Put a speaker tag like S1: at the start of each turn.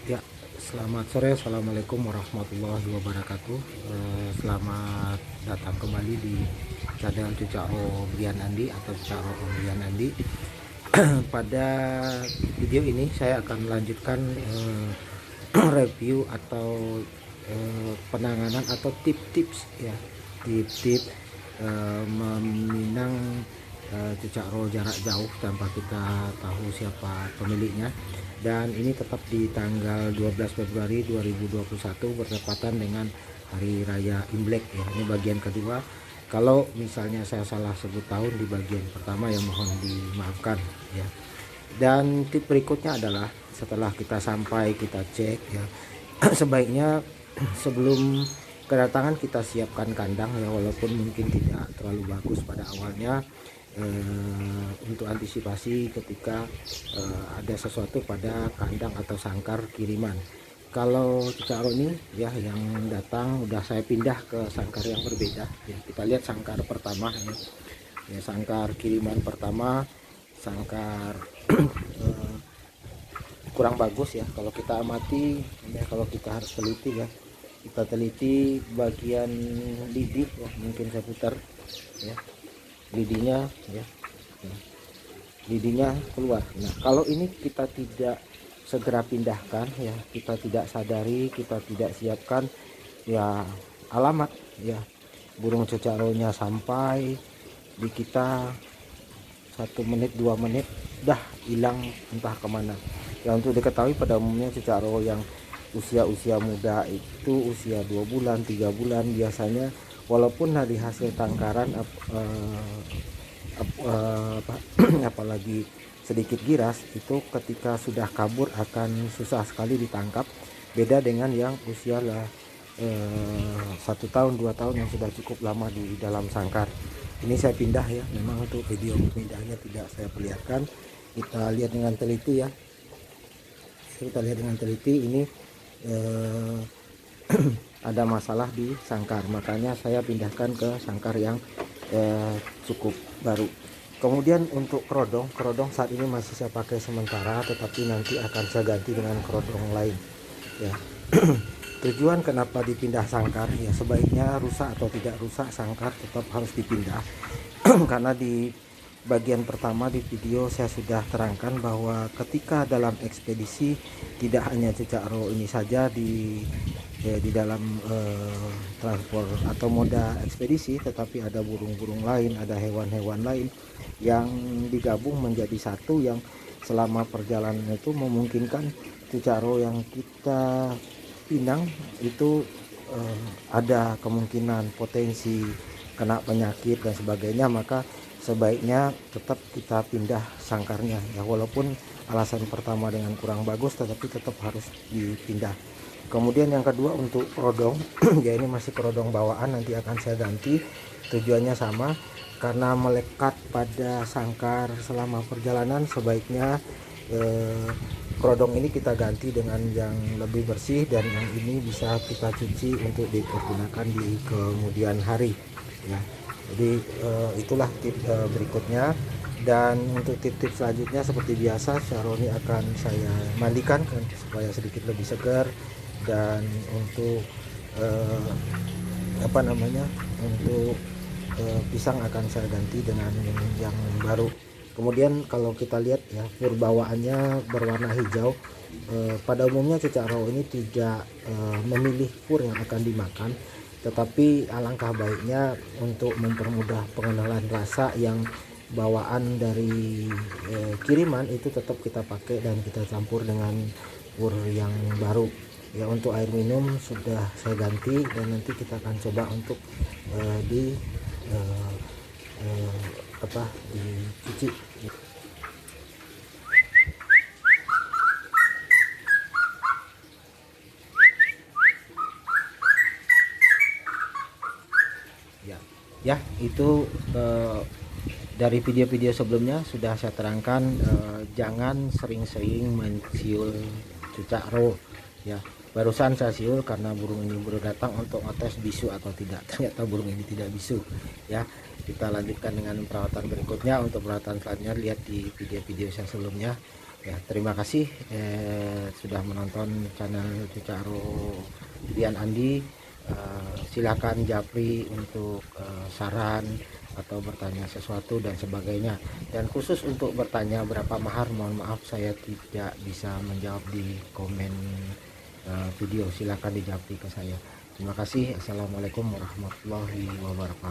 S1: Ya, selamat sore. Assalamualaikum warahmatullahi wabarakatuh. Selamat datang kembali di channel Cucaro Brian Andi atau Cucaro Brian Andi. Pada video ini saya akan melanjutkan review atau penanganan atau tips-tips ya, tips-tips meminang Cucaro jarak jauh tanpa kita tahu siapa pemiliknya. Dan ini tetap di tanggal 12 Februari 2021 bertepatan dengan Hari Raya Imlek ya. Ini bagian kedua. Kalau misalnya saya salah sebut tahun di bagian pertama ya mohon dimaafkan ya. Dan tip berikutnya adalah setelah kita sampai kita cek ya, sebaiknya sebelum kedatangan kita siapkan kandang ya, walaupun mungkin tidak terlalu bagus pada awalnya, untuk antisipasi ketika ada sesuatu pada kandang atau sangkar kiriman. Kalau Cucaro ini ya yang datang udah saya pindah ke sangkar yang berbeda ya. Kita lihat sangkar pertama ya, ya sangkar kiriman pertama, sangkar kurang bagus ya kalau kita amati ya. Kalau kita harus teliti ya, kita teliti bagian lidi ya, mungkin saya putar ya, lidinya ya, lidinya keluar. Nah kalau ini kita tidak segera pindahkan ya, kita tidak sadari, kita tidak siapkan ya, alamat ya burung Cucaronya sampai di kita 1 menit 2 menit dah hilang entah kemana ya. Untuk diketahui pada umumnya Cucaro yang usia muda itu usia 2 bulan 3 bulan biasanya, walaupun dari hasil tangkaran apalagi sedikit giras itu ketika sudah kabur akan susah sekali ditangkap. Beda dengan yang usia 1 tahun 2 tahun yang sudah cukup lama di dalam sangkar. Ini saya pindah ya, memang untuk video pindahnya tidak saya perlihatkan. Kita lihat dengan teliti ya, kita lihat dengan teliti ini ada masalah di sangkar, makanya saya pindahkan ke sangkar yang cukup baru. Kemudian untuk kerodong saat ini masih saya pakai sementara, tetapi nanti akan saya ganti dengan kerodong lain ya. Tujuan kenapa dipindah sangkar ya, sebaiknya rusak atau tidak rusak sangkar tetap harus dipindah karena di bagian pertama di video saya sudah terangkan bahwa ketika dalam ekspedisi tidak hanya Cucaro ini saja di dalam transport atau moda ekspedisi, tetapi ada burung-burung lain, ada hewan-hewan lain yang digabung menjadi satu, yang selama perjalanan itu memungkinkan Cucaro yang kita pinang itu ada kemungkinan potensi kena penyakit dan sebagainya. Maka sebaiknya tetap kita pindah sangkarnya ya, walaupun alasan pertama dengan kurang bagus tetapi tetap harus dipindah. Kemudian yang kedua untuk kerodong ya, ini masih kerodong bawaan, nanti akan saya ganti. Tujuannya sama, karena melekat pada sangkar selama perjalanan sebaiknya kerodong ini kita ganti dengan yang lebih bersih, dan yang ini bisa kita cuci untuk dipergunakan di kemudian hari ya. Jadi itulah tips berikutnya. Dan untuk tips-tips selanjutnya seperti biasa Syaroni akan saya mandikan supaya sedikit lebih segar. Dan untuk untuk pisang akan saya ganti dengan yang baru. Kemudian kalau kita lihat ya, fur bawaannya berwarna hijau. Pada umumnya Cucaro ini tidak memilih fur yang akan dimakan, tetapi alangkah baiknya untuk mempermudah pengenalan rasa yang bawaan dari kiriman itu tetap kita pakai dan kita campur dengan fur yang baru ya. Untuk air minum sudah saya ganti dan nanti kita akan coba untuk dicuci. Ya itu dari video-video sebelumnya sudah saya terangkan, jangan sering-sering mensiul Cucaro ya. Barusan saya siul karena burung ini baru datang untuk ngetes bisu atau tidak, ternyata burung ini tidak bisu ya. Kita lanjutkan dengan perawatan berikutnya. Untuk perawatan selanjutnya lihat di video-video saya sebelumnya. Ya, terima kasih sudah menonton channel Cicaro Dian Andi. Silakan japri untuk saran atau bertanya sesuatu dan sebagainya. Dan khusus untuk bertanya berapa mahar, mohon maaf saya tidak bisa menjawab di komen video. Silakan dijapri ke saya. Terima kasih. Assalamualaikum warahmatullahi wabarakatuh.